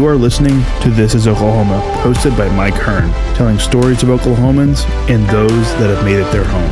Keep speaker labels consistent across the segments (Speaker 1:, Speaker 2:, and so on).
Speaker 1: You are listening to This is Oklahoma, hosted by Mike Hearn, telling stories of Oklahomans and those that have made it their home.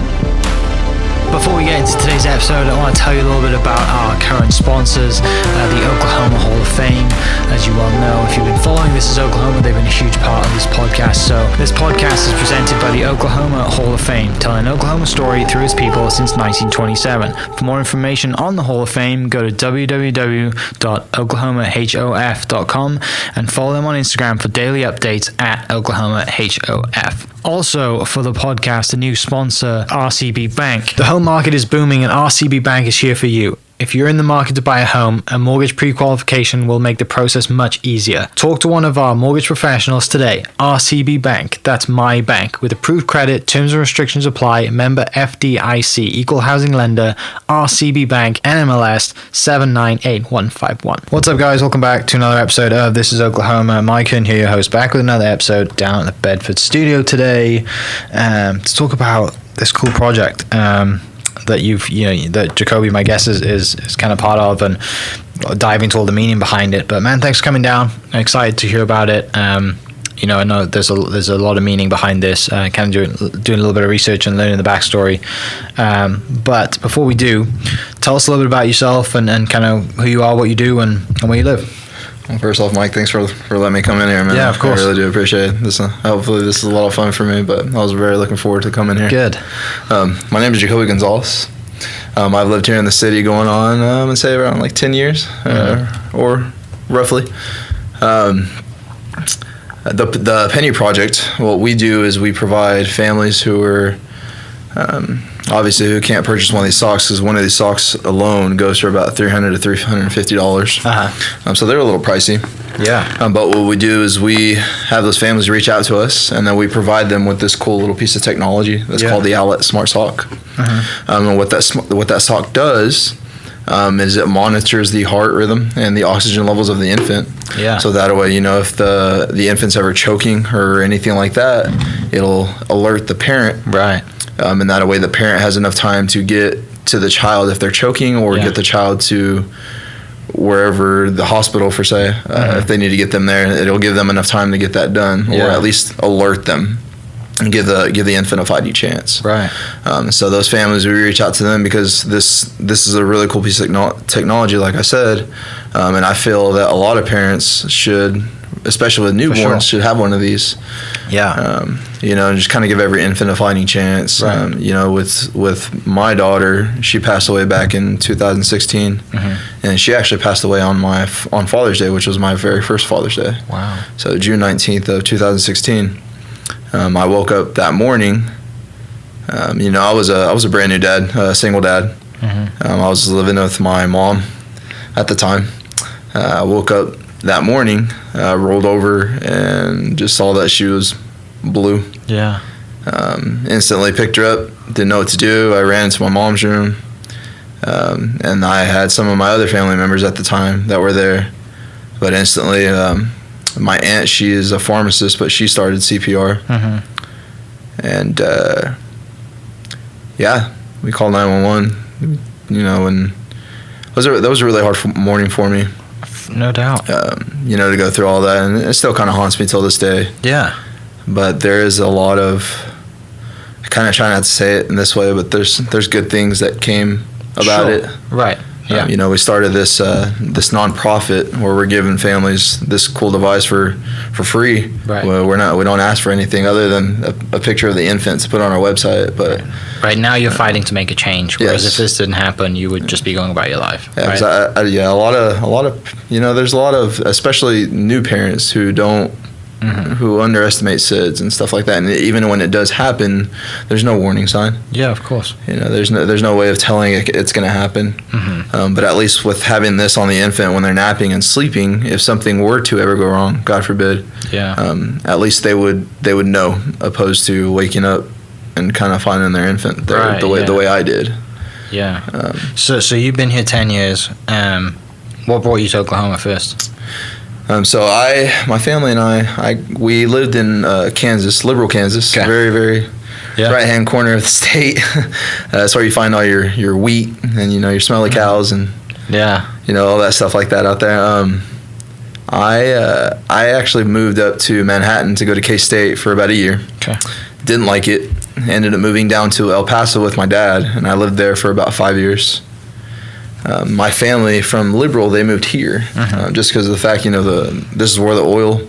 Speaker 2: Before we get into today's episode, I want to tell you a little bit about our current sponsors, the Oklahoma Hall of Fame. As you well know, if you've been following This is Oklahoma, they've been a huge part of this podcast. So this podcast is presented by the Oklahoma Hall of Fame, telling an Oklahoma story through its people since 1927. For more information on the Hall of Fame, go to www.oklahomahof.com and follow them on Instagram for daily updates at oklahomahof. Also, for the podcast, a new sponsor, RCB Bank. The home market is booming and RCB Bank is here for you. If you're in the market to buy a home, a mortgage pre-qualification will make the process much easier. Talk to one of our mortgage professionals today. RCB Bank, that's my bank. With approved credit, terms and restrictions apply. Member FDIC, equal housing lender, RCB Bank, NMLS 798151. What's up, guys? Welcome back to another episode of This is Oklahoma. Mike Hearn here, your host, back with another episode down at the Bedford studio today to talk about this cool project that Jacoby, my guess, is kind of part of, and dive into all the meaning behind it. But man, thanks for coming down. I'm excited to hear about it. I know there's a lot of meaning behind this. Kind of doing a little bit of research and learning the backstory. But before we do, tell us a little bit about yourself and kind of who you are, what you do, and where you live.
Speaker 3: Well, first off, Mike, thanks for letting me come in here, man.
Speaker 2: Yeah, of course.
Speaker 3: I really do appreciate this. Hopefully this is a lot of fun for me, but I was very looking forward to coming here.
Speaker 2: Good.
Speaker 3: My name is Jacoby Gonzales. I've lived here in the city going on, I'd say around like 10 years, or roughly. The Penny Project, what we do is we provide families who are obviously who can't purchase one of these socks, because one of these socks alone goes for about $300 to $350. So they're a little pricey.
Speaker 2: Yeah.
Speaker 3: But what we do is we have those families reach out to us, and then we provide them with this cool little piece of technology that's called the Owlet Smart Sock. And what that sock does is it monitors the heart rhythm and the oxygen levels of the infant. Yeah. So that way, if the infant's ever choking or anything like that, it'll alert the parent. Right. And that way the parent has enough time to get to the child if they're choking, or get the child to wherever, the hospital for say, if they need to get them there. It'll give them enough time to get that done, or at least alert them and give the infant a fighting chance. Right. So those families, we reach out to them because this is a really cool piece of technology, like I said, and I feel that a lot of parents should, especially with newborns, should have one of these. Yeah. And just kind of give every infant a fighting chance. Right. With my daughter, she passed away back in 2016, and she actually passed away on Father's Day, which was my very first Father's Day. Wow. So June 19th of 2016. I woke up that morning. I was a brand new dad, a single dad. I was living with my mom at the time. I woke up that morning, rolled over and just saw that she was blue. Yeah. Instantly picked her up, didn't know what to do. I ran into my mom's room, and I had some of my other family members at the time that were there. But instantly, my aunt, she is a pharmacist, but she started CPR. And we called 911. And that was a really hard morning for me.
Speaker 2: No doubt.
Speaker 3: To go through all that, and it still kind of haunts me till this day. Yeah. But there is a lot of, I kind of try not to say it in this way, but there's good things that came about it. Right. Yeah. We started this nonprofit where we're giving families this cool device for free. Right. Well, we don't ask for anything other than a picture of the infant to put on our website. But
Speaker 2: right now you're fighting to make a change. Whereas if this didn't happen, you would just be going about your life.
Speaker 3: Yeah. Right? A lot of there's a lot of, especially new parents who don't. Who underestimate SIDS and stuff like that, and even when it does happen, there's no warning sign. Yeah, of course. There's no way of telling it's going to happen. But at least with having this on the infant when they're napping and sleeping, if something were to ever go wrong, God forbid, at least they would know, opposed to waking up and kind of finding their infant there the way I did. Yeah.
Speaker 2: So you've been here 10 years. What brought you to Oklahoma first?
Speaker 3: So my family and we lived in Kansas, liberal Kansas, very, very right-hand corner of the state. That's where you find all your wheat and, your smelly cows and, all that stuff like that out there. I actually moved up to Manhattan to go to K-State for about a year.
Speaker 2: Okay.
Speaker 3: Didn't like it. Ended up moving down to El Paso with my dad, and I lived there for about 5 years. My family from Liberal, they moved here just because of the fact, this is where the oil,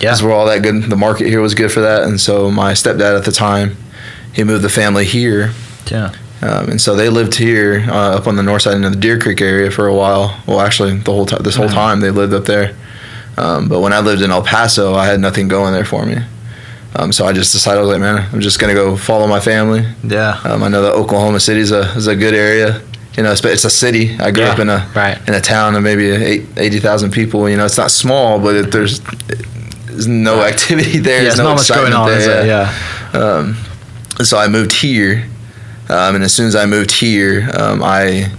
Speaker 3: this is where all that good, the market here was good for that. And so my stepdad at the time, he moved the family here.
Speaker 2: Yeah.
Speaker 3: And so they lived here up on the north side in the Deer Creek area for a while. Well, actually, the whole time, this whole time they lived up there. But when I lived in El Paso, I had nothing going there for me. So I just decided, I was like, man, I'm just going to go follow my family.
Speaker 2: Yeah.
Speaker 3: I know that Oklahoma City is a good area. It's a city. I grew up in a town of maybe 80,000 people. It's not small, but there's no activity there.
Speaker 2: Yeah, there's not much going on, is it? Yeah.
Speaker 3: So I moved here. And as soon as I moved here, I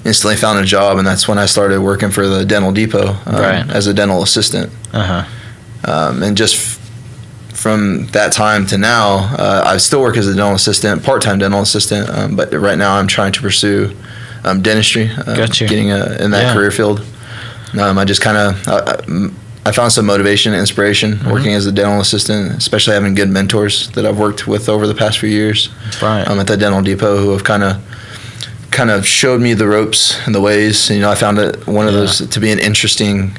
Speaker 3: instantly found a job, and that's when I started working for the Dental Depot as a dental assistant. And just from that time to now, I still work as a dental assistant, part-time dental assistant, but right now I'm trying to pursue dentistry, getting in that career field. I just kind of I found some motivation and inspiration working as a dental assistant, especially having good mentors that I've worked with over the past few years at the Dental Depot, who have kind of showed me the ropes and the ways. I found it one of those to be an interesting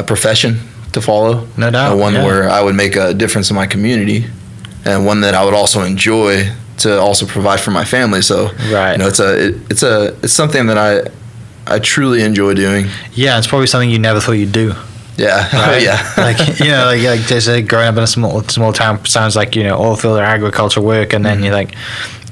Speaker 3: profession to follow. No doubt. One where I would make a difference in my community, and one that I would also enjoy to also provide for my family. So it's something that I truly enjoy doing.
Speaker 2: Yeah, it's probably something you never thought you'd do.
Speaker 3: Yeah,
Speaker 2: right?
Speaker 3: Yeah.
Speaker 2: like they say, growing up in a small town sounds like all field or agriculture work, and then you're like,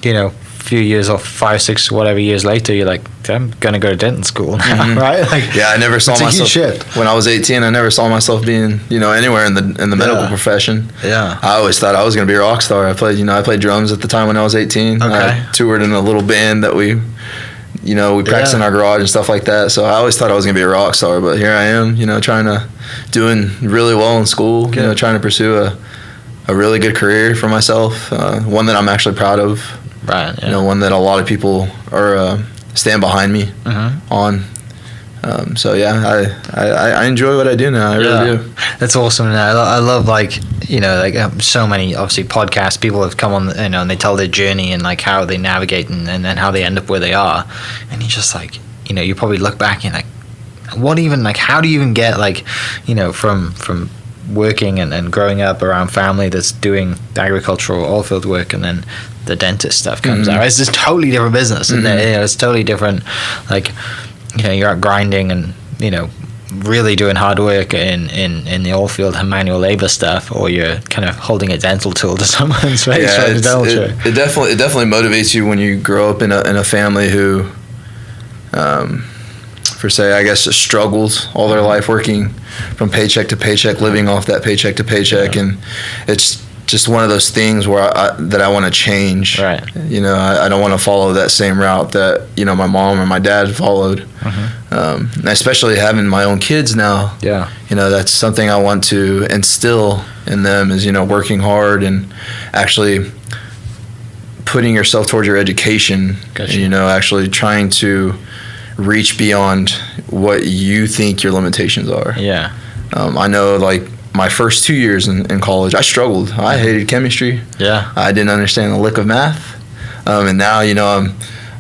Speaker 2: a few years or 5, 6, whatever years later, you're like, I'm gonna go to dental school now, right? Like,
Speaker 3: I never saw myself when I was 18. I never saw myself being anywhere in the medical profession. Yeah, I always thought I was gonna be a rock star. I played drums at the time when I was 18. Okay. I toured in a little band that we practiced in our garage and stuff like that. So I always thought I was going to be a rock star, but here I am, doing really well in school, trying to pursue a really good career for myself, one that I'm actually proud of. Right. Yeah. One that a lot of people are stand behind me on. I enjoy what I do now. I really do.
Speaker 2: That's awesome. And I love so many obviously podcasts. People have come on, and they tell their journey and like how they navigate and then how they end up where they are. And you just you probably look back and how do you even get from working and growing up around family that's doing the agricultural oil field work, and then the dentist stuff comes out. It's just totally different business, and it's totally different. You're out grinding and really doing hard work in the oil field and manual labor stuff, or you're kind of holding a dental tool to someone's face.
Speaker 3: It definitely motivates you when you grow up in a family who, struggles all their life working from paycheck to paycheck, living off that paycheck to paycheck, and it's just one of those things where I want to change. Right. I don't want to follow that same route that my mom or my dad followed. Especially having my own kids now. Yeah. That's something I want to instill in them is working hard and actually putting yourself towards your education. Gotcha. And, actually trying to reach beyond what you think your limitations are. Yeah. I know my first 2 years in college, I struggled. I hated chemistry. Yeah. I didn't understand the lick of math. And now,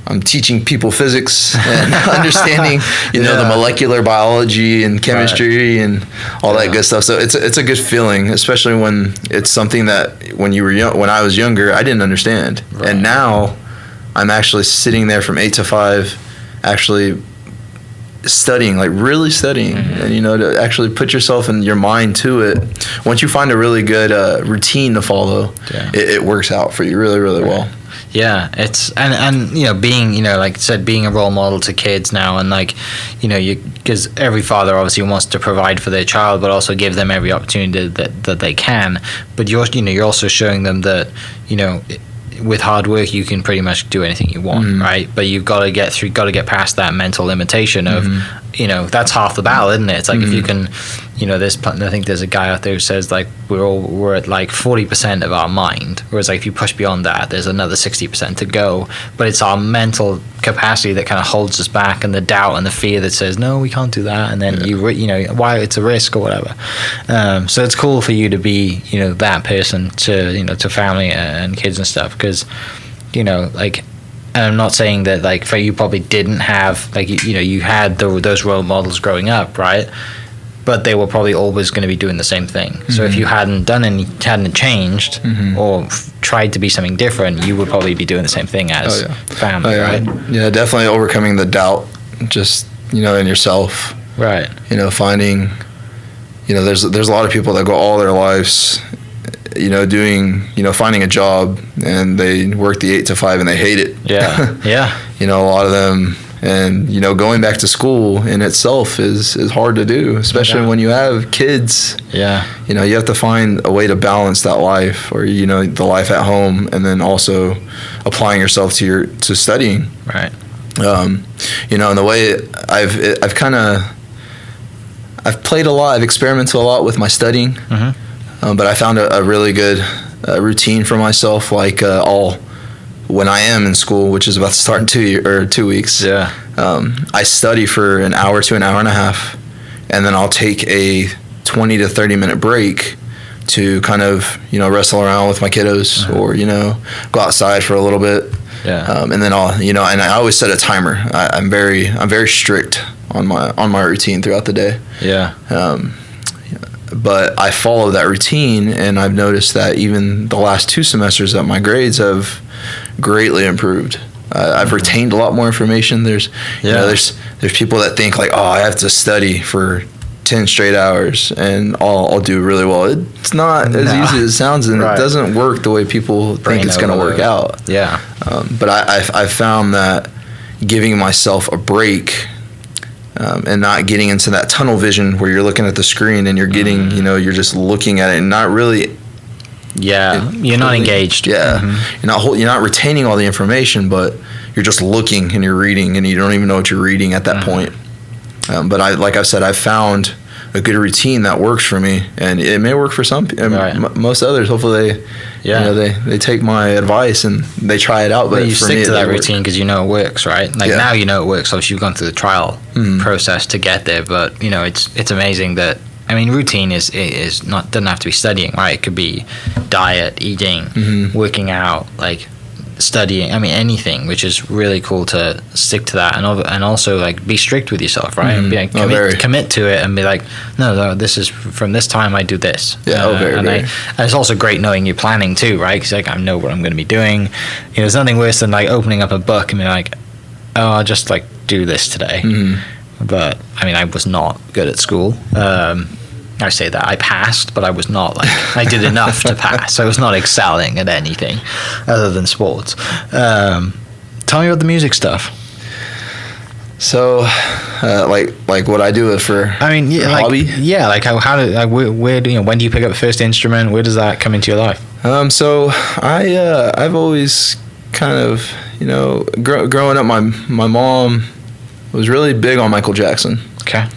Speaker 3: I'm teaching people physics and understanding, the molecular biology and chemistry and all that good stuff. So it's a good feeling, especially when it's something that when I was younger, I didn't understand. Right. And now I'm actually sitting there from 8 to 5, actually studying, really studying, and to actually put yourself and your mind to it. Once you find a really good routine to follow, it works out for you really, really well.
Speaker 2: Yeah, it's and being like I said, being a role model to kids now, and because every father obviously wants to provide for their child, but also give them every opportunity that they can. But you're also showing them that with hard work you can pretty much do anything you want, right? But you've got to get past that mental limitation of that's half the battle, isn't it? It's like if you can, I think there's a guy out there who says like we're at like 40% of our mind, whereas like if you push beyond that, there's another 60% to go. But it's our mental capacity that kind of holds us back, and the doubt and the fear that says no, we can't do that, and then why it's a risk or whatever. So it's cool for you to be that person to family and kids and stuff, because like. And I'm not saying that like for you probably didn't have like you had those role models growing up, right? But they were probably always going to be doing the same thing. Mm-hmm. So if you hadn't changed or tried to be something different, you would probably be doing the same thing as family, right?
Speaker 3: Yeah, definitely overcoming the doubt, just in yourself,
Speaker 2: right?
Speaker 3: Finding, there's a lot of people that go all their lives. Finding a job, and they work the 8 to 5 and they hate it.
Speaker 2: Yeah. Yeah.
Speaker 3: A lot of them, and going back to school in itself is hard to do, especially when you have kids.
Speaker 2: Yeah.
Speaker 3: You have to find a way to balance that life, or the life at home, and then also applying yourself to studying.
Speaker 2: Right.
Speaker 3: And the way I've played a lot, I've experimented a lot with my studying. Mm-hmm. But I found a really good routine for myself, like when I am in school, which is about to start in 2 weeks.
Speaker 2: Yeah.
Speaker 3: I study for an hour to an hour and a half, and then I'll take a 20 to 30 minute break to kind of wrestle around with my kiddos, or go outside for a little bit.
Speaker 2: Yeah.
Speaker 3: And then I'll and I always set a timer. I'm very strict on my routine throughout the day.
Speaker 2: Yeah.
Speaker 3: But I follow that routine, and I've noticed that even the last 2 semesters that my grades have greatly improved. I've retained a lot more information. There's people that think like, I have to study for 10 straight hours and I'll do really well. It's not as easy as it sounds, and it doesn't work the way people think it's going to work out.
Speaker 2: Yeah.
Speaker 3: But I've found that giving myself a break, and not getting into that tunnel vision where you're looking at the screen and you're getting, you're just looking at it and not really.
Speaker 2: Yeah, you're not engaged.
Speaker 3: Yeah, you're not retaining all the information, but you're just looking and you're reading, and you don't even know what you're reading at that point. But like I've said, I've found a good routine that works for me, and it may work for some most others. Hopefully they take my advice and they try it out. But
Speaker 2: you
Speaker 3: for
Speaker 2: stick
Speaker 3: me,
Speaker 2: to that routine because it works, right? Like now it works. Obviously, you've gone through the trial process to get there, but it's amazing that routine is not doesn't have to be studying, right? It could be diet, eating, working out, like studying. Anything, which is really cool to stick to that, and also like be strict with yourself, right? And be like, commit to it, and be like, no, this is from this time I do this.
Speaker 3: Yeah,
Speaker 2: and it's also great knowing you're planning too, right? Because like I know what I'm going to be doing. There's nothing worse than like opening up a book and being like, I'll just like do this today. But I was not good at school. I say that I passed, but I was not I did enough to pass. I was not excelling at anything other than sports. Tell me about the music stuff.
Speaker 3: So, like what I do for hobby.
Speaker 2: Yeah, like how where do when do you pick up the first instrument? Where does that come into your life?
Speaker 3: So I've always kind of growing up, my mom was really big on Michael Jackson.
Speaker 2: Okay.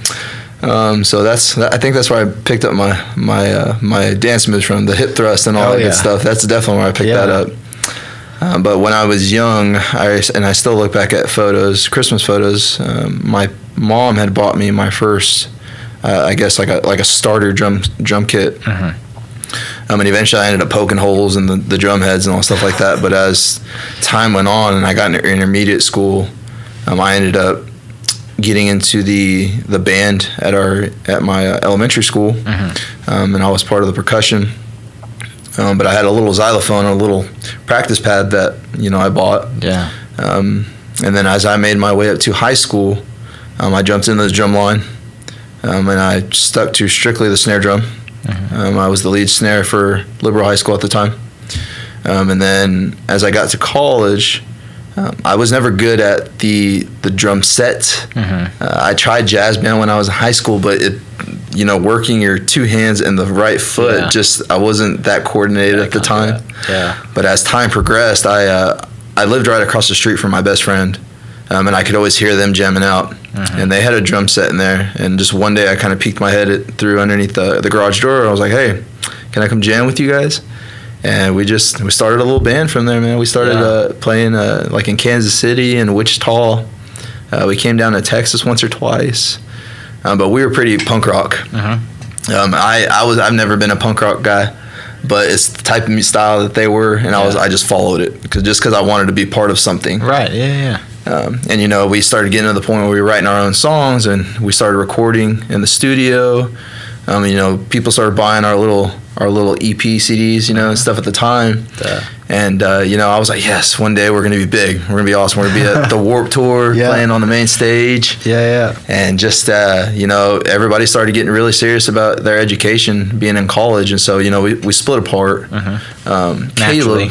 Speaker 3: So I think that's where I picked up my dance moves from, the hip thrust and all that good stuff. That's definitely where I picked that up. But when I was young, I still look back at Christmas photos. My mom had bought me my first, I guess like a starter drum kit. And eventually I ended up poking holes in the drum heads and all stuff like that. But as time went on and I got into intermediate school, I ended up getting into the band at my elementary school, and I was part of the percussion. But I had a little xylophone and a little practice pad that I bought. Yeah. And then as I made my way up to high school, I jumped into the drum line, and I stuck to strictly the snare drum. I was the lead snare for Liberal High School at the time. And then as I got to college, I was never good at the drum set. I tried jazz band when I was in high school, but working your two hands and the right foot, I wasn't that coordinated at the time. But as time progressed, I lived right across the street from my best friend, and I could always hear them jamming out. and they had a drum set in there. And just one day I kind of peeked my head through underneath the garage door. I was like, hey, can I come jam with you guys? And we started a little band from there, man. We started playing like in Kansas City and Wichita. We came down to Texas once or twice, but we were pretty punk rock. I've never been a punk rock guy, but it's the type of style that they were, and I just followed it because I wanted to be part of something.
Speaker 2: Right. Yeah.
Speaker 3: And we started getting to the point where we were writing our own songs, and we started recording in the studio. People started buying our little EP CDs, and stuff at the time. And I was like, yes, one day we're gonna be big. We're gonna be awesome. We're gonna be at the Warped Tour, playing on the main stage. And just everybody started getting really serious about their education, being in college, and so we split apart. Caleb,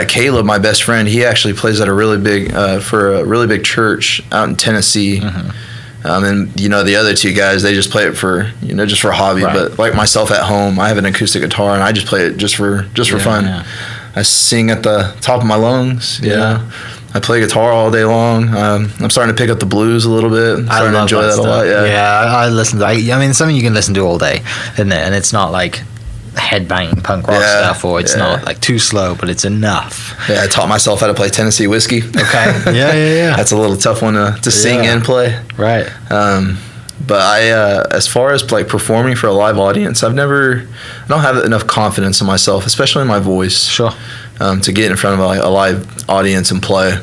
Speaker 3: Caleb, my best friend, he actually plays at a really big for a really big church out in Tennessee. And the other two guys, they just play it for just for hobby. Right. But like myself at home, I have an acoustic guitar and I just play it just for fun. Yeah. I sing at the top of my lungs. I play guitar all day long. I'm starting to pick up the blues a little bit. I'm starting to enjoy that a lot.
Speaker 2: I listen to. I mean, something you can listen to all day, isn't it? And it's not like headbanging punk rock stuff, or it's not like too slow, but it's enough. I
Speaker 3: taught myself how to play Tennessee whiskey.
Speaker 2: Okay. Yeah.
Speaker 3: That's a little tough one to sing and play.
Speaker 2: Right.
Speaker 3: But I, as far as like performing for a live audience, I don't have enough confidence in myself, especially in my voice.
Speaker 2: Sure.
Speaker 3: To get in front of a live audience and play.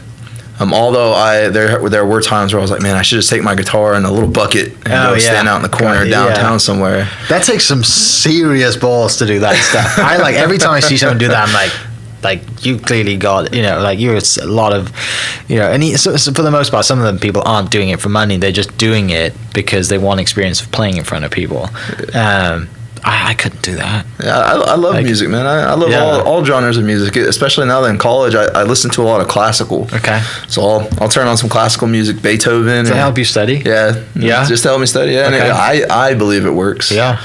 Speaker 3: Although there were times where I was like, man, I should just take my guitar and a little bucket and go stand out in the corner downtown somewhere.
Speaker 2: That takes some serious balls to do that stuff. Every time I see someone do that, I'm like you clearly got, you're a lot of, and so for the most part, some of the people aren't doing it for money. They're just doing it because they want experience of playing in front of people. I couldn't do that.
Speaker 3: Yeah, I love music, man. I love all genres of music, especially now that in college, I listen to a lot of classical. Okay. So I'll turn on some classical music, Beethoven.
Speaker 2: Does that help you study?
Speaker 3: Yeah. Just to help me study. Yeah. Okay. And I believe it works.
Speaker 2: Yeah.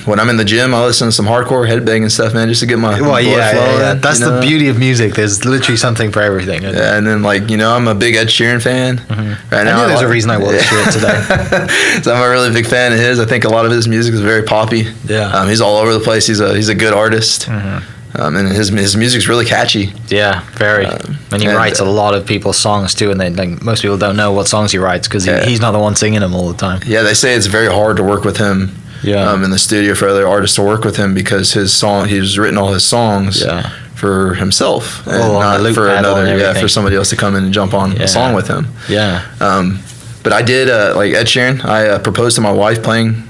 Speaker 3: When I'm in the gym, I listen to some hardcore headbanging stuff, man, just to get my blood flowing. Yeah.
Speaker 2: That's the beauty of music. There's literally something for everything.
Speaker 3: And then I'm a big Ed Sheeran fan.
Speaker 2: Right now, I knew there's a reason I wore the shirt today.
Speaker 3: So I'm a really big fan of his. I think a lot of his music is very poppy.
Speaker 2: Yeah.
Speaker 3: He's all over the place. He's a good artist. And his music's really catchy.
Speaker 2: Yeah, very. And he writes a lot of people's songs too, and most people don't know what songs he writes because he's not the one singing them all the time.
Speaker 3: Yeah, they say it's very hard to work with him. In the studio for other artists to work with him because he's written all his songs for himself and not for for somebody else to come in and jump on a song with him.
Speaker 2: Yeah.
Speaker 3: But I did like Ed Sheeran. I proposed to my wife playing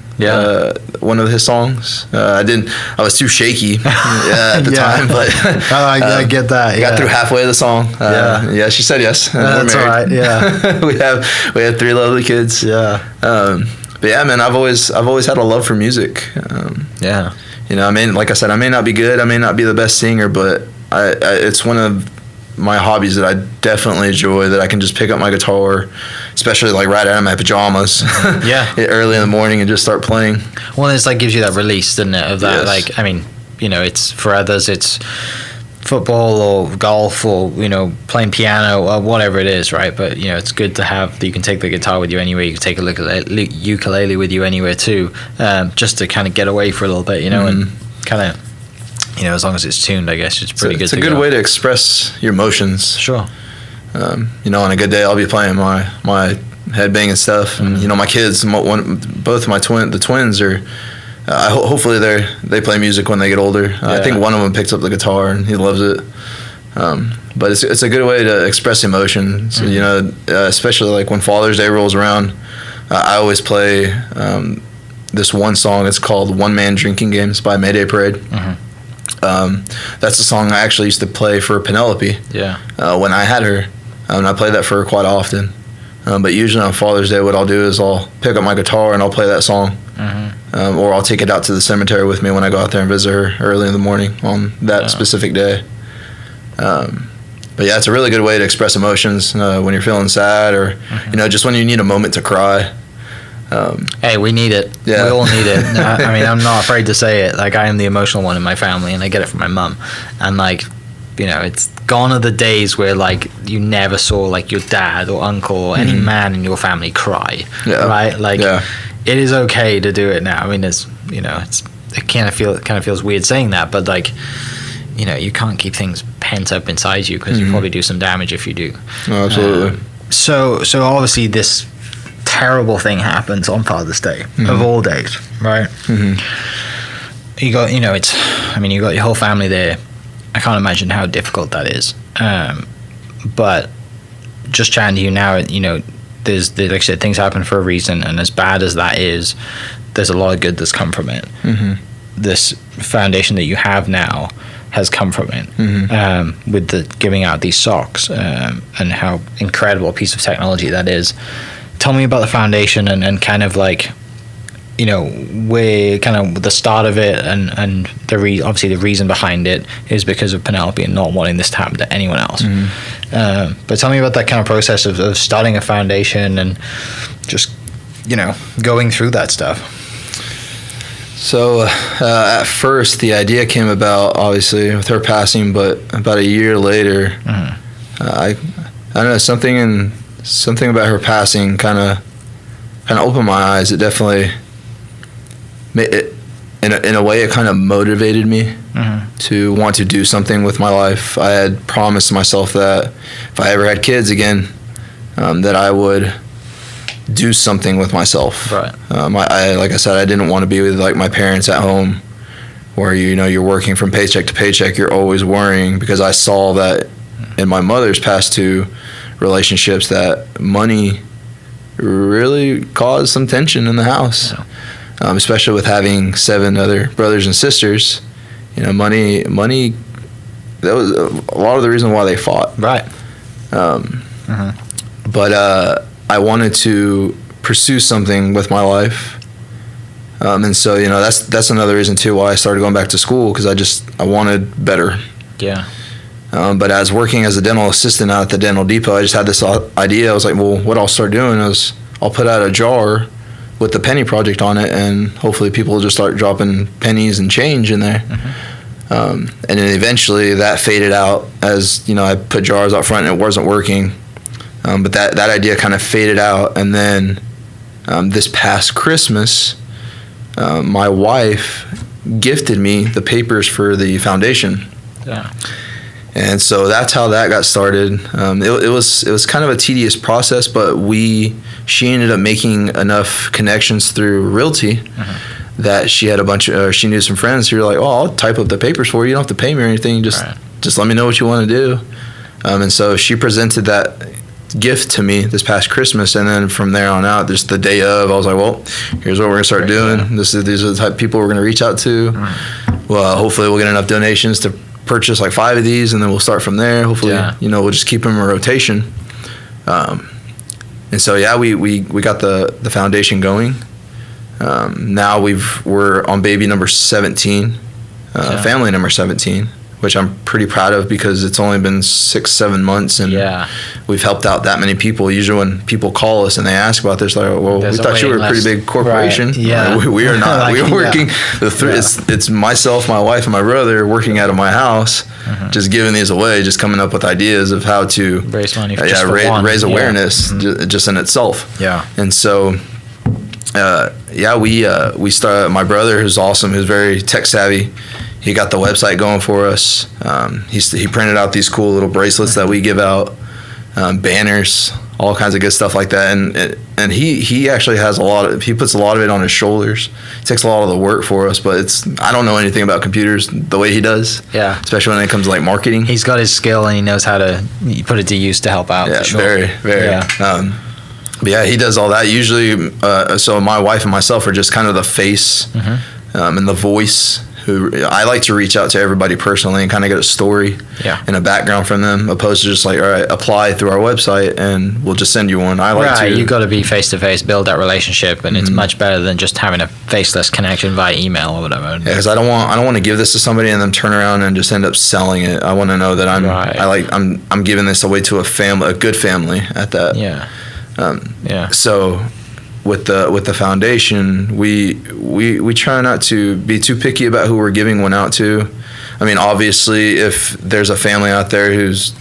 Speaker 3: one of his songs. I was too shaky at the time, but
Speaker 2: I get that.
Speaker 3: Got through halfway of the song. She said yes.
Speaker 2: That's all right. Yeah.
Speaker 3: we have 3 lovely kids.
Speaker 2: Yeah.
Speaker 3: But yeah, man, I've always had a love for music. Like I said, I may not be good, I may not be the best singer, but it's one of my hobbies that I definitely enjoy. That I can just pick up my guitar, especially like right out of my pajamas, early in the morning, and just start playing.
Speaker 2: Well, it's gives you that release, doesn't it? Of that, it's for others, it's football or golf or playing piano or whatever it is, right? But it's good to have that you can take the guitar with you anywhere. You can take a ukulele with you anywhere too, just to kind of get away for a little bit, and kind of as long as it's tuned, I guess it's pretty good.
Speaker 3: It's a good way to express your emotions.
Speaker 2: Sure.
Speaker 3: On a good day, I'll be playing my headbanging stuff, and my kids, both of the twins are. Hopefully they play music when they get older. I think one of them picks up the guitar and he loves it. But it's a good way to express emotions. Especially like when Father's Day rolls around, I always play this one song. It's called "One Man Drinking Games" by Mayday Parade. That's a song I actually used to play for Penelope. When I had her, and I played that for her quite often. But usually on Father's Day, what I'll do is I'll pick up my guitar and I'll play that song. Or I'll take it out to the cemetery with me when I go out there and visit her early in the morning on that specific day. But yeah, it's a really good way to express emotions when you're feeling sad or, just when you need a moment to cry.
Speaker 2: Hey, we need it. Yeah. We all need it. I'm not afraid to say it. I am the emotional one in my family, and I get it from my mom. And it's gone are the days where like you never saw like your dad or uncle or any man in your family cry. Right? Like it is okay to do it now. I mean, it kind of feels weird saying that, but like, you know, you can't keep things pent up inside you because you probably do some damage if you do.
Speaker 3: Oh, absolutely.
Speaker 2: So obviously this terrible thing happens on Father's Day of all days, right? You got, you know, you got your whole family there. I can't imagine how difficult that is. But just chatting to you now, you know, there's like I said, things happen for a reason, and as bad as that is, there's a lot of good that's come from it. This foundation that you have now has come from it, with the giving out these socks, and how incredible a piece of technology that is. Tell me about the foundation and kind of like, you know, where kind of the start of it, and obviously the reason behind it is because of Penelope and not wanting this to happen to anyone else. But tell me about that kind of process of starting a foundation and just, you know, going through that stuff.
Speaker 3: So at first the idea came about obviously with her passing, but about a year later, I don't know, something about her passing kind of opened my eyes. It definitely made it, in a way, it kind of motivated me to want to do something with my life. I had promised myself that if I ever had kids again, that I would do something with myself.
Speaker 2: Right.
Speaker 3: Like I said, I didn't want to be with like my parents at home, where you're working from paycheck to paycheck. You're always worrying, because I saw that in my mother's past 2 relationships that money really caused some tension in the house. Especially with having 7 other brothers and sisters. You know, money. That was a lot of the reason why they fought.
Speaker 2: Right.
Speaker 3: But I wanted to pursue something with my life, and so, you know, that's another reason too why I started going back to school, because I wanted better.
Speaker 2: Yeah.
Speaker 3: But as working as a dental assistant out at the dental depot, I just had this idea. I was like, well, what I'll start doing is I'll put out a jar with the penny project on it, and hopefully people will just start dropping pennies and change in there. And then eventually that faded out as, you know, I put jars out front and it wasn't working. But that idea kind of faded out. And then this past Christmas, my wife gifted me the papers for the foundation.
Speaker 2: Yeah.
Speaker 3: And so that's how that got started. It was kind of a tedious process, but she ended up making enough connections through realty that she had she knew some friends who were like, oh, I'll type up the papers for you. You don't have to pay me or anything. Just let me know what you want to do. And so she presented that gift to me this past Christmas, and then from there on out, just the day of, I was like, well, here's what we're gonna start doing. These are the type of people we're gonna reach out to. Well, hopefully we'll get enough donations to purchase like 5 of these, and then we'll start from there. Hopefully, you know, we'll just keep them in rotation. And so we got the foundation going. Now we're on baby number 17, family number 17, which I'm pretty proud of, because it's only been 6-7 months, and we've helped out that many people. Usually when people call us and they ask about this, like, well, we thought you were a pretty big corporation.
Speaker 2: Right.
Speaker 3: We are not. We are working. It's myself, my wife, and my brother working out of my house, just giving these away, just coming up with ideas of how to
Speaker 2: raise money.
Speaker 3: Raise awareness just in itself. Yeah. And so, we started. My brother, who's awesome, who's very tech savvy, he got the website going for us. He printed out these cool little bracelets that we give out, banners, all kinds of good stuff like that. And he actually has he puts a lot of it on his shoulders. He takes a lot of the work for us, but I don't know anything about computers the way he does. Yeah. Especially when it comes to like marketing.
Speaker 2: He's got his skill and he knows how to put it to use to help out.
Speaker 3: Yeah,
Speaker 2: for sure.
Speaker 3: Very, very. Yeah. But yeah, he does all that. Usually, so my wife and myself are just kind of the face and the voice. I like to reach out to everybody personally and kind of get a story and a background from them, opposed to just like, all right, apply through our website and we'll just send you one.
Speaker 2: You got to be face to face, build that relationship, and it's much better than just having a faceless connection via email or whatever.
Speaker 3: Yeah, because I don't want to give this to somebody and then turn around and just end up selling it. I want to know that I'm giving this away to a good family at that. Yeah. So with the foundation, we try not to be too picky about who we're giving one out to. I mean, obviously, if there's a family out there who's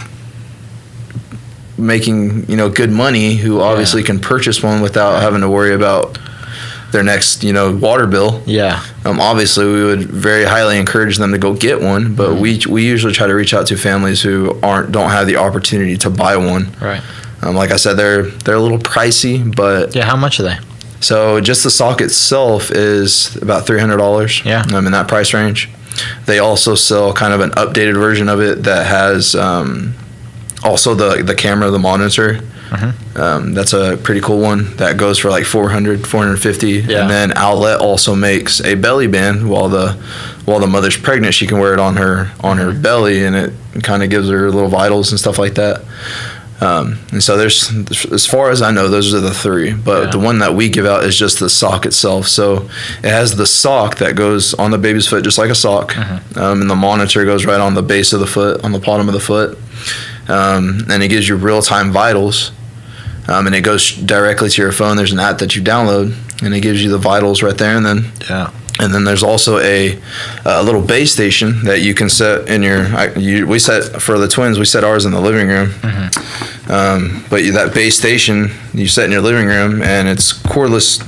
Speaker 3: making, good money, who obviously can purchase one without having to worry about their next, water bill.
Speaker 2: Yeah.
Speaker 3: Obviously, we would very highly encourage them to go get one, but we usually try to reach out to families who don't have the opportunity to buy one.
Speaker 2: Right.
Speaker 3: Like I said, they're a little pricey, but
Speaker 2: yeah. How much are they?
Speaker 3: So just the sock itself is about $300.
Speaker 2: Yeah.
Speaker 3: In that price range. They also sell kind of an updated version of it that has also the camera, the monitor. That's a pretty cool one that goes for like $400, $450.
Speaker 2: Yeah.
Speaker 3: And then Owlet also makes a belly band while the mother's pregnant. She can wear it on her belly, and it kind of gives her little vitals and stuff like that. And so there's, as far as I know, those are the three. But the one that we give out is just the sock itself. So it has the sock that goes on the baby's foot just like a sock, and the monitor goes right on the base of the foot, on the bottom of the foot, and it gives you real-time vitals. And it goes directly to your phone. There's an app that you download, and it gives you the vitals right there. And then there's also a little base station that you can set in we set for the twins. We set ours in the living room. But that base station you set in your living room, and it's cordless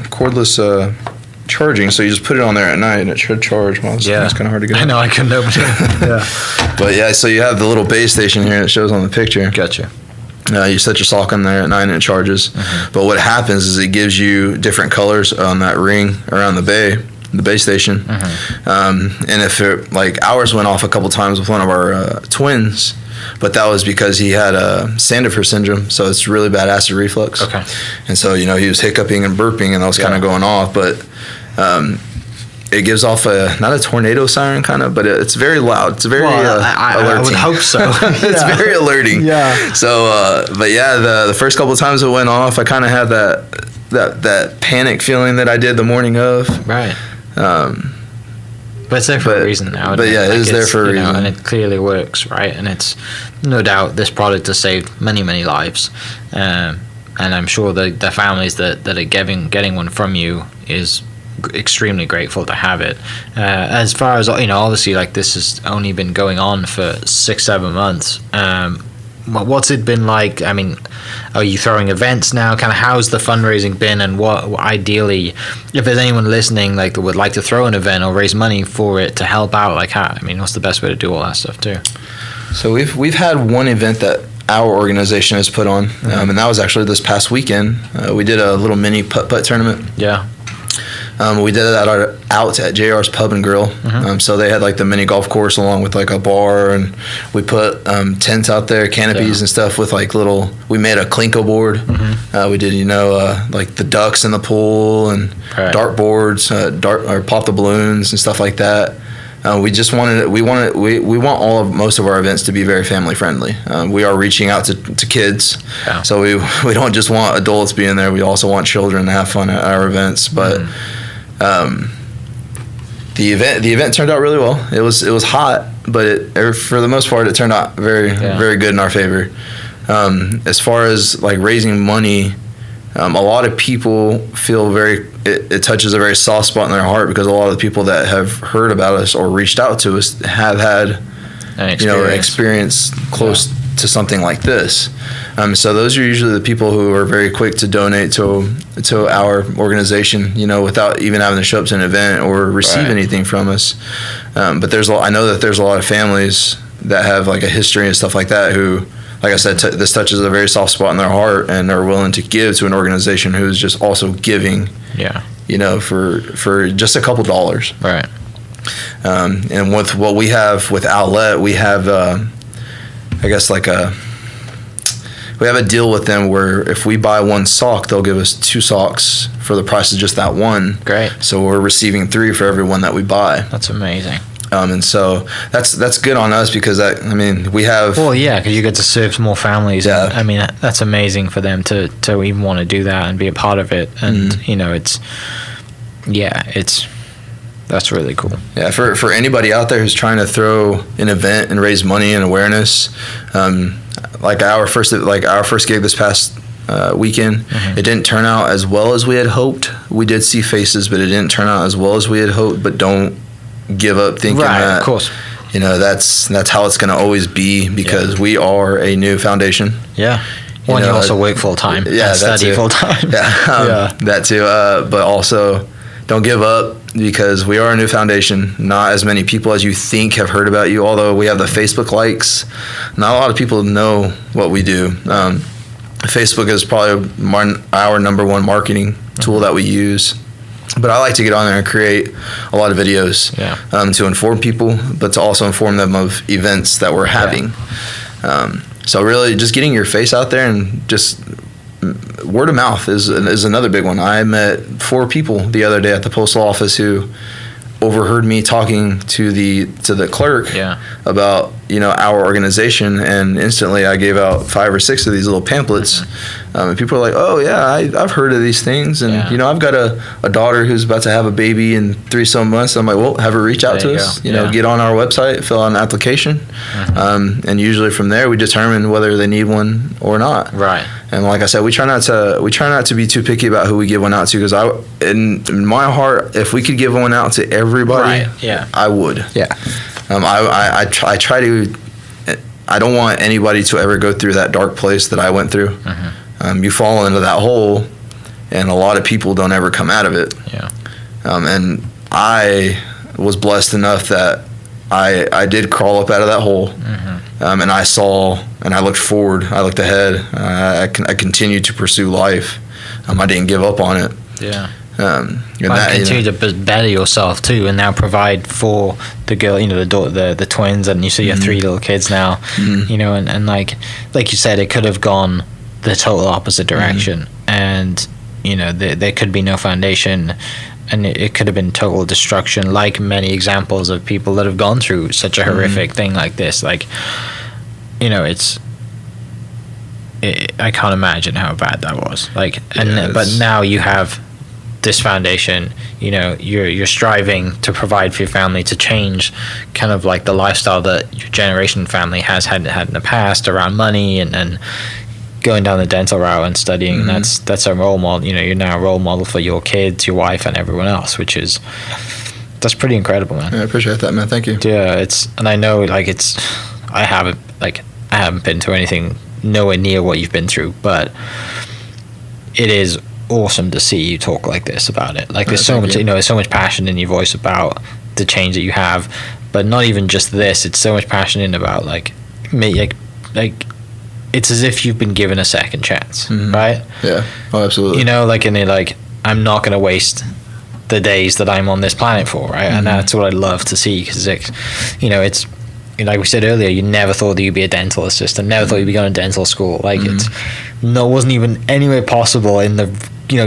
Speaker 3: charging. So you just put it on there at night, and it should charge. Well, it's kind of hard to get.
Speaker 2: I know, I couldn't open it.
Speaker 3: But yeah, so you have the little base station here. It shows on the picture.
Speaker 2: Gotcha.
Speaker 3: You set your sock on there at night and it charges. But what happens is it gives you different colors on that ring around the base station. And if ours went off a couple times with one of our twins, but that was because he had Sandifer syndrome, so it's really bad acid reflux. Okay. And so he was hiccuping and burping, and that was kind of going off. But it gives off not a tornado siren kind of, but it's very loud. It's very alerting.
Speaker 2: I would hope so.
Speaker 3: It's very alerting.
Speaker 2: Yeah.
Speaker 3: So, but yeah, the first couple of times it went off, I kind of had that panic feeling that I did the morning of.
Speaker 2: Right. But it's there for a reason now.
Speaker 3: But yeah, it is there for a reason.
Speaker 2: And it clearly works, right? And it's no doubt this product has saved many, many lives. And I'm sure the families that are getting one from you is extremely grateful to have it. As far as obviously, this has only been going on for 6-7 months. What's it been like? I mean, are you throwing events now? Kind of how's the fundraising been, and what ideally, if there's anyone listening that would like to throw an event or raise money for it to help out, what's the best way to do all that stuff too? So
Speaker 3: we've had one event that our organization has put on, and that was actually this past weekend. We did a little mini putt-putt tournament.
Speaker 2: Yeah.
Speaker 3: We did it out at JR's Pub and Grill. So they had the mini golf course along with a bar, and we put tents out there, canopies and stuff with we made a Klinko board. We did the ducks in the pool and dart boards, or pop the balloons and stuff like that. We just we want most of our events to be very family friendly. We are reaching out to kids, so we don't just want adults being there. We also want children to have fun at our events. But the event turned out really well. It was hot, but for the most part it turned out very very good in our favor. As far as raising money, a lot of people feel it touches a very soft spot in their heart, because a lot of the people that have heard about us or reached out to us have had an experience close to something like this. So those are usually the people who are very quick to donate to our organization, without even having to show up to an event or receive anything from us. But I know that there's a lot of families that have a history and stuff like that who, like I said, this touches a very soft spot in their heart, and are willing to give to an organization who's just also giving, for just a couple dollars.
Speaker 2: Right.
Speaker 3: And with what we have with Owlet, we have, we have a deal with them where if we buy one sock, they'll give us 2 socks for the price of just that one.
Speaker 2: Great.
Speaker 3: So we're receiving 3 for every one that we buy.
Speaker 2: That's amazing.
Speaker 3: And so that's good on us, because we have.
Speaker 2: Well, yeah, because you get to serve more families.
Speaker 3: Yeah.
Speaker 2: And, that's amazing for them to even want to do that and be a part of it. And that's really cool. Yeah,
Speaker 3: for anybody out there who's trying to throw an event and raise money and awareness, our first gig this past weekend, it didn't turn out as well as we had hoped. We did see faces, but it didn't turn out as well as we had hoped. But don't give up thinking that,
Speaker 2: of course,
Speaker 3: that's how it's going to always be, because we are a new foundation.
Speaker 2: Yeah. Well, you also work full time.
Speaker 3: Yeah,
Speaker 2: study full time.
Speaker 3: Yeah, that too. But also, don't give up, because we are a new foundation. Not as many people as you think have heard about you. Although we have the Facebook likes, not a lot of people know what we do. Facebook is probably our number one marketing tool that we use. But I like to get on there and create a lot of videos to inform people, but to also inform them of events that we're having. So really just getting your face out there, and just word of mouth is another big one. I met 4 people the other day at the postal office who overheard me talking to the clerk about our organization, and instantly I gave out 5 or 6 of these little pamphlets, and people are like, oh yeah, I've heard of these things, and I've got a daughter who's about to have a baby in 3 some months. I'm like, well, have her reach out to us, get on our website, fill out an application, and usually from there we determine whether they need one or not.
Speaker 2: Right.
Speaker 3: And like I said, we try not to be too picky about who we give one out to, because in my heart, if we could give one out to everybody, I would.
Speaker 2: Yeah.
Speaker 3: I try to. I don't want anybody to ever go through that dark place that I went through. You fall into that hole, and a lot of people don't ever come out of it.
Speaker 2: Yeah.
Speaker 3: And I was blessed enough that I did crawl up out of that hole, and I saw, and I looked forward, I looked ahead, I continued to pursue life. I didn't give up on it.
Speaker 2: Yeah. Continue to better yourself too, and now provide for the girl, the twins, and you see your 3 little kids now, and like you said, it could have gone the total opposite direction, and there could be no foundation, and it could have been total destruction, like many examples of people that have gone through such a horrific thing like this. Like, I can't imagine how bad that was. Like, but now you have this foundation, you're striving to provide for your family, to change kind of like the lifestyle that your generation family has had in the past around money and going down the dental route and studying. That's a role model. You're now a role model for your kids, your wife, and everyone else, that's pretty incredible, man.
Speaker 3: Yeah, I appreciate that, man. Thank you.
Speaker 2: Yeah, and I know I haven't been through anything nowhere near what you've been through, but it is awesome to see you talk like this about it. Like, there's so much, there's so much passion in your voice about the change that you have, but not even just this. It's so much passion in about like it's as if you've been given a second chance, right?
Speaker 3: Yeah. Oh, absolutely.
Speaker 2: I'm not going to waste the days that I'm on this planet for, right? And that's what I love to see, because it's like we said earlier, you never thought that you'd be a dental assistant, never thought you'd be going to dental school. Like, wasn't even anywhere possible in the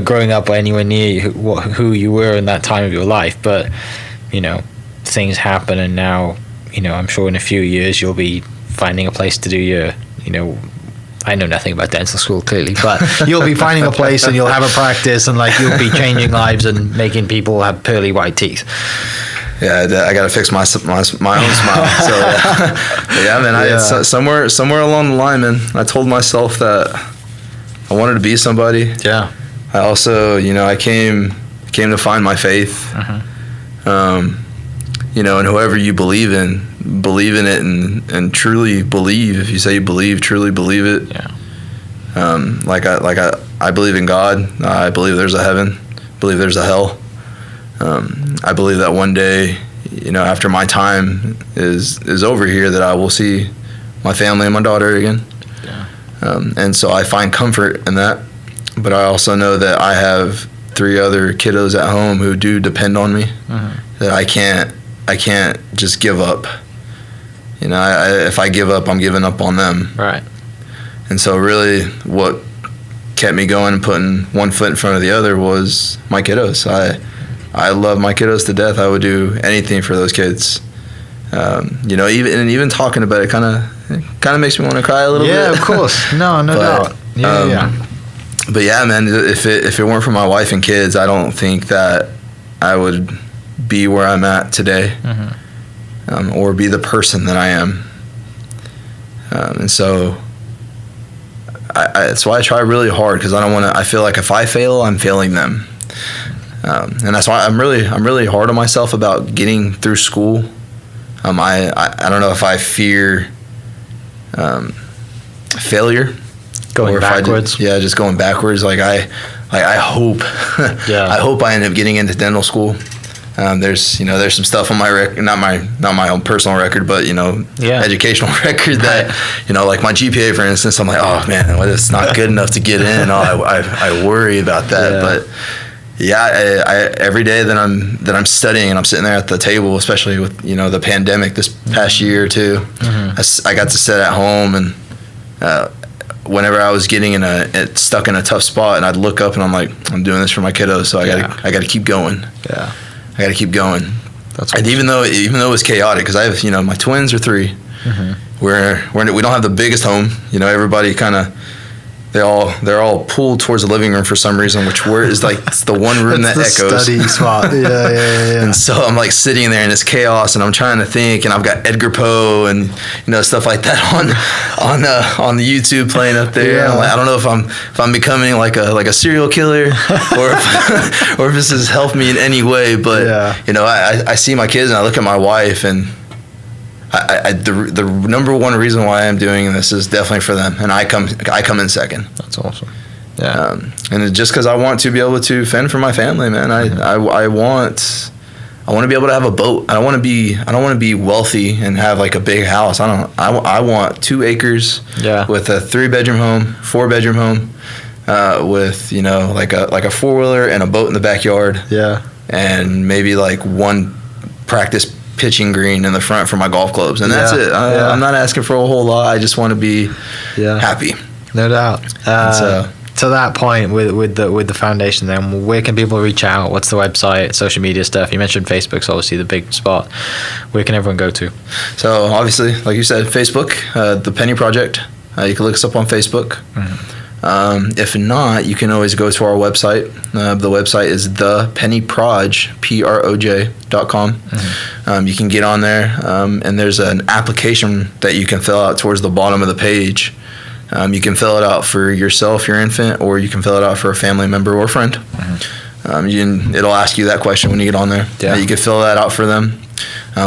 Speaker 2: growing up or anywhere near who you were in that time of your life. But things happen, and now I'm sure in a few years you'll be finding a place to do your I know nothing about dental school, clearly, but you'll be finding a place, and you'll have a practice, and like you'll be changing lives and making people have pearly white teeth.
Speaker 3: Yeah, I got to fix my own smile. So yeah, man. Somewhere along the line, man, I told myself that I wanted to be somebody. Yeah. I also, I came to find my faith. And whoever you believe in it, and truly believe. If you say you believe, truly believe it. Yeah. I believe in God. I believe there's a heaven. I believe there's a hell. I believe that one day, after my time is over here, that I will see my family and my daughter again. Yeah. And so I find comfort in that. But I also know that I have 3 other kiddos at home who do depend on me. That I can't just give up. If I give up, I'm giving up on them. Right. And so really what kept me going and putting one foot in front of the other was my kiddos. I love my kiddos to death. I would do anything for those kids. Even talking about it kind of makes me want to cry a little bit.
Speaker 2: Yeah, of course. No doubt. Yeah.
Speaker 3: But yeah, man, if it weren't for my wife and kids, I don't think that I would be where I'm at today, or be the person that I am. And so that's why I try really hard, because I feel like if I fail, I'm failing them. And that's why I'm really hard on myself about getting through school. I don't know if I fear failure,
Speaker 2: Going backwards.
Speaker 3: just going backwards. Like I hope, I hope I end up getting into dental school. There's some stuff on my not my own personal record, but educational record that like my GPA, for instance. I'm like, oh man, well, it's not good enough to get in. I worry about that, but I every day that I'm studying and I'm sitting there at the table, especially with the pandemic this past year or two, I got to sit at home and whenever I was getting stuck in a tough spot, and I'd look up and I'm like, I'm doing this for my kiddos, so I gotta keep going. Yeah. I got to keep going. That's awesome. And even though it was chaotic, because I have my twins are 3. We don't have the biggest home. Everybody kind of they're all pulled towards the living room for some reason, which is like it's the one room that echoes.
Speaker 2: Study spot. Yeah.
Speaker 3: And so I'm like sitting there in this chaos, and I'm trying to think, and I've got Edgar Poe and stuff like that on the YouTube playing up there. Yeah. Like, I don't know if I'm becoming like a serial killer or if this has helped me in any way. But I see my kids and I look at my wife, and the number one reason why I'm doing this is definitely for them, and I come in second.
Speaker 2: That's awesome. Yeah,
Speaker 3: and it's just because I want to be able to fend for my family, man. I want to be able to have a boat. I don't want to be wealthy and have like a big house. I want 2 acres. With a 3-bedroom home, 4-bedroom home, with like a 4-wheeler and a boat in the backyard. Yeah, and maybe like 1 practice pitching green in the front for my golf clubs, and that's it. I'm not asking for a whole lot. I just want to be happy.
Speaker 2: No doubt. To that point, with the foundation, then where can people reach out? What's the website, social media stuff? You mentioned Facebook's obviously the big spot. Where can everyone go to?
Speaker 3: So obviously, like you said, Facebook, the Penny Project. You can look us up on Facebook. If not, you can always go to our website. The website is thepennyproj.com. You can get on there, and there's an application that you can fill out towards the bottom of the page. You can fill it out for yourself, your infant, or you can fill it out for a family member or friend. It'll ask you that question when you get on there. You can fill that out for them.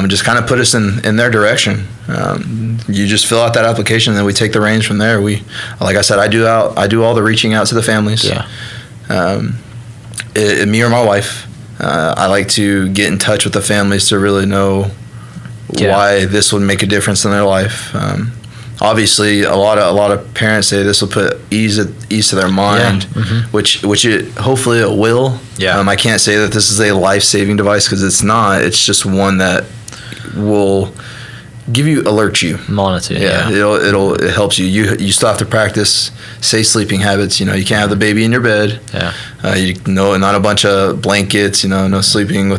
Speaker 3: Just kind of put us in their direction. You just fill out that application, and then we take the reins from there. Like I said, I do all the reaching out to the families. Me or my wife, I like to get in touch with the families to really know why this would make a difference in their life. Obviously, a lot of parents say this will put ease to their mind, which hopefully it will. I can't say that this is a life-saving device, because it's not. It's just one that will alert you,
Speaker 2: monitor.
Speaker 3: It helps you. You still have to practice safe sleeping habits. You can't have the baby in your bed. Not a bunch of blankets. No sleeping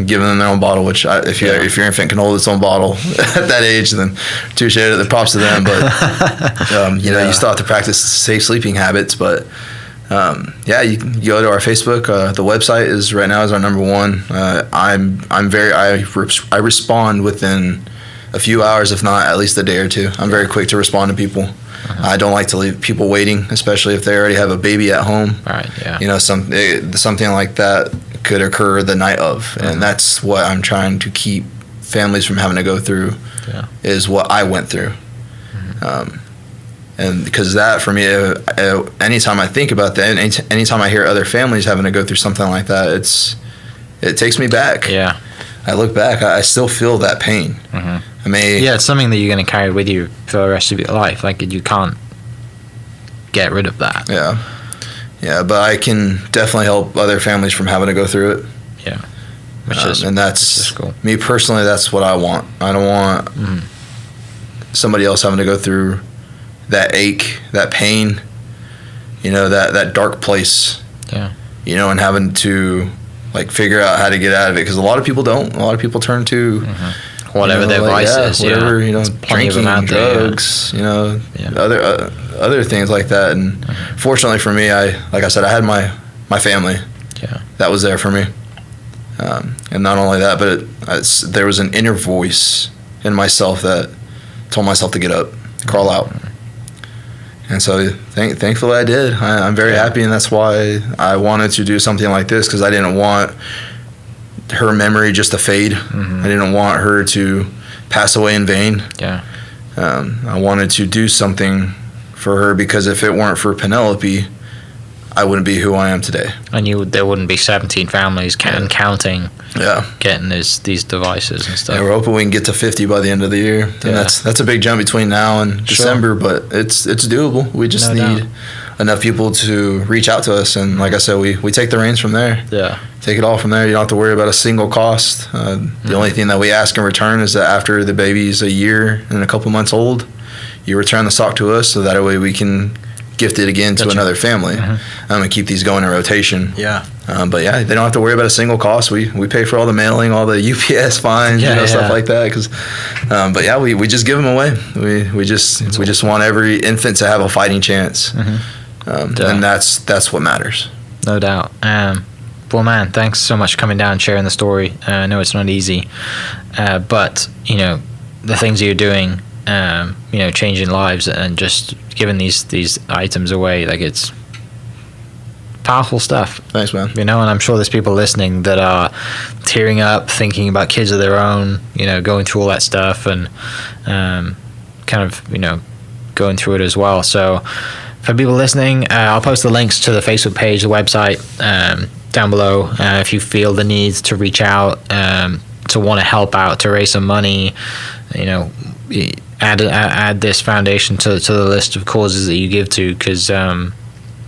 Speaker 3: giving them their own bottle. Which if your infant can hold its own bottle at that age, then touche. The props to them. But you still have to practice safe sleeping habits. But you can go to our Facebook. The website is right now is our number one. I respond within a few hours, if not at least a day or two. I'm very quick to respond to people. I don't like to leave people waiting, especially if they already have a baby at home.
Speaker 2: Right. Yeah.
Speaker 3: Something like that could occur the night of, and that's what I'm trying to keep families from having to go through. Is what I went through. And because that, for me, anytime I think about that, anytime I hear other families having to go through something like that, it takes me back.
Speaker 2: Yeah.
Speaker 3: I look back, I still feel that pain.
Speaker 2: It's something that you're going to carry with you for the rest of your life. Like, you can't get rid of that.
Speaker 3: Yeah, but I can definitely help other families from having to go through it. And that's cool. Me personally. That's what I want. I don't want somebody else having to go through that ache, that pain. That dark place. And having to figure out how to get out of it, because a lot of people don't. A lot of people turn to
Speaker 2: whatever their vice is.
Speaker 3: Whatever drinking, drugs. Other things like that. And fortunately for me, like I said, I had my family. That was there for me. And not only that, but there was an inner voice in myself that told myself to get up, crawl out. And so thankfully I did. I'm very happy, and that's why I wanted to do something like this, because I didn't want her memory just to fade. I didn't want her to pass away in vain.
Speaker 2: Yeah.
Speaker 3: I wanted to do something for her, because if it weren't for Penelope, I wouldn't be who I am today.
Speaker 2: And there wouldn't be 17 families counting.
Speaker 3: Yeah.
Speaker 2: Getting these devices and stuff.
Speaker 3: Yeah, we're hoping we can get to 50 by the end of the year. And that's a big jump between now and December, but it's doable. We just need enough people to reach out to us, and like I said, we take the reins from there.
Speaker 2: Yeah.
Speaker 3: Take it all from there. You don't have to worry about a single cost. The only thing that we ask in return is that after the baby's a year and a couple months old, you return the sock to us, so that way we can gift it again to another family, and keep these going in rotation.
Speaker 2: Yeah.
Speaker 3: But yeah, they don't have to worry about a single cost. We pay for all the mailing, all the UPS fines, stuff like that. But yeah, we just give them away. We just want every infant to have a fighting chance, and that's what matters.
Speaker 2: No doubt. Well, man, thanks so much for coming down and sharing the story. I know it's not easy, but the things you're doing, changing lives and just giving these items away, like, it's powerful stuff.
Speaker 3: Thanks, man.
Speaker 2: And I'm sure there's people listening that are tearing up, thinking about kids of their own, going through all that stuff, and kind of going through it as well. So for people listening, I'll post the links to the Facebook page, the website, down below, if you feel the need to reach out, to want to help out, to raise some money, add this foundation to the list of causes that you give to, because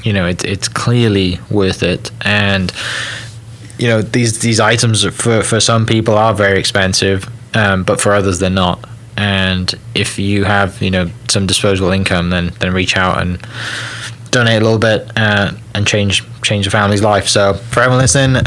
Speaker 2: it's clearly worth it. And these items for some people are very expensive, but for others they're not. And if you have some disposable income, then reach out and donate a little bit, and change a family's life. So for everyone listening,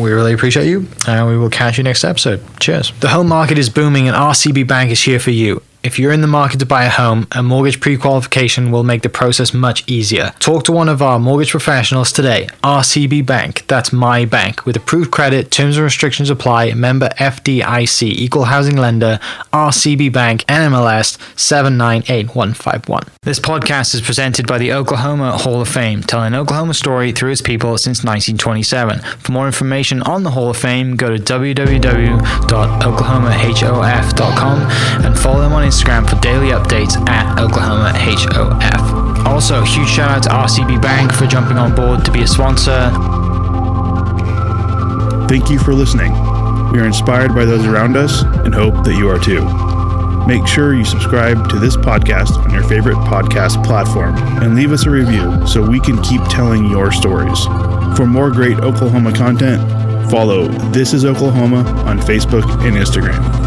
Speaker 2: we really appreciate you, and we will catch you next episode. Cheers. The home market is booming, and RCB Bank is here for you. If you're in the market to buy a home, a mortgage pre-qualification will make the process much easier. Talk to one of our mortgage professionals today. RCB Bank, that's my bank. With approved credit, terms and restrictions apply. Member FDIC, equal housing lender. RCB Bank, NMLS 798151. This podcast is presented by the Oklahoma Hall of Fame, telling Oklahoma's story through its people since 1927. For more information on the Hall of Fame, go to www.oklahomahof.com and follow them on Instagram for daily updates at OklahomaHOF. Also, huge shout out to RCB Bank for jumping on board to be a sponsor.
Speaker 1: Thank you for listening. We are inspired by those around us and hope that you are too. Make sure you subscribe to this podcast on your favorite podcast platform and leave us a review so we can keep telling your stories. For more great Oklahoma content, follow This Is Oklahoma on Facebook and Instagram.